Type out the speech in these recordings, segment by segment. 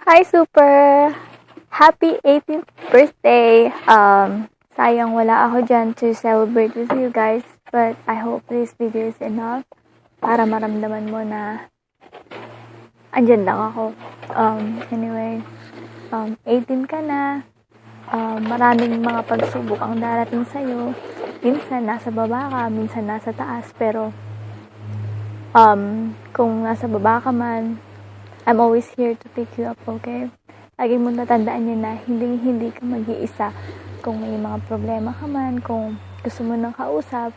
Hi, Super! Happy 18th birthday! Sayang wala ako dyan to celebrate with you guys, but I hope this video is enough para maramdaman mo na andyan lang ako. Anyway, 18 ka na, maraming mga pagsubok ang darating sa'yo. Minsan nasa baba ka, minsan nasa taas, pero kung nasa baba ka man, I'm always here to pick you up, okay? Lagi mo natandaan yun na hindi ka mag-iisa. Kung may mga problema ka man, kung gusto mo ng kausap,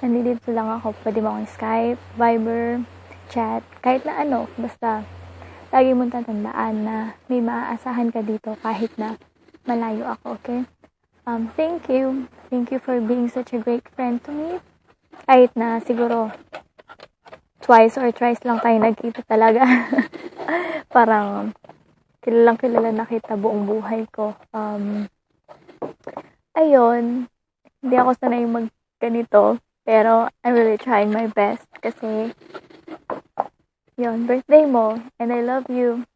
nandito lang ako. Pwede mo akong Skype, Viber, chat, kahit na ano. Basta, lagi mo tatandaan na may maaasahan ka dito kahit na malayo ako, okay? Thank you. Thank you for being such a great friend to me. Kahit na siguro twice or thrice lang tayo nagkita talaga. Parang kilala na kita buong buhay ko. Ayun, hindi ako sanay ganito, pero I'm really trying my best kasi yun, birthday mo, and I love you.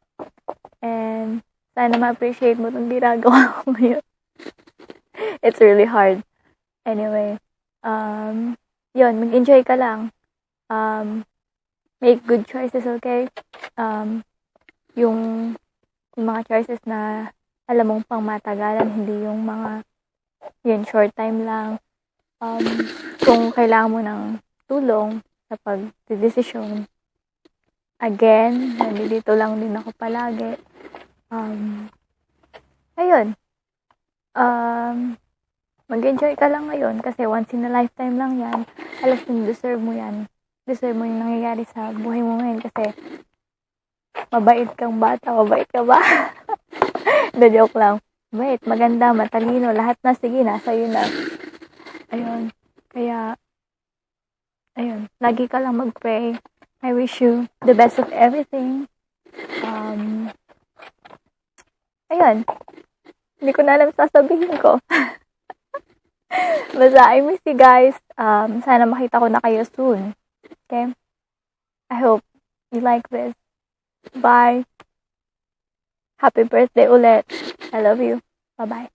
And sana ma-appreciate mo itong ginagawa ko ngayon. It's really hard. Anyway, yun, mag-enjoy ka lang. Make good choices, okay? Yung mga choices na alam mong pang matagalan, hindi yung mga yun, short time lang. Kung kailangan mo ng tulong sa pagdedesisyon, again, nandito lang din ako palagi. Ayun. Mag-enjoy ka lang ngayon kasi once in a lifetime lang yan. Alas yung deserve mo yan. Deserve mo yung nangyayari sa buhay mo ngayon kasi mabait kang bata. Mabait ka ba? Na joke lang. Mabait, maganda, matalino, lahat na. Sige, nasa iyo na. Ayun. Kaya, ayun. Lagi ka lang mag-pray. I wish you the best of everything. Ayun. Hindi ko na alam sasabihin ko. Basta, I miss you guys. Sana makita ko na kayo soon. Okay? I hope you like this. Bye. Happy birthday ulit. I love you. Bye-bye.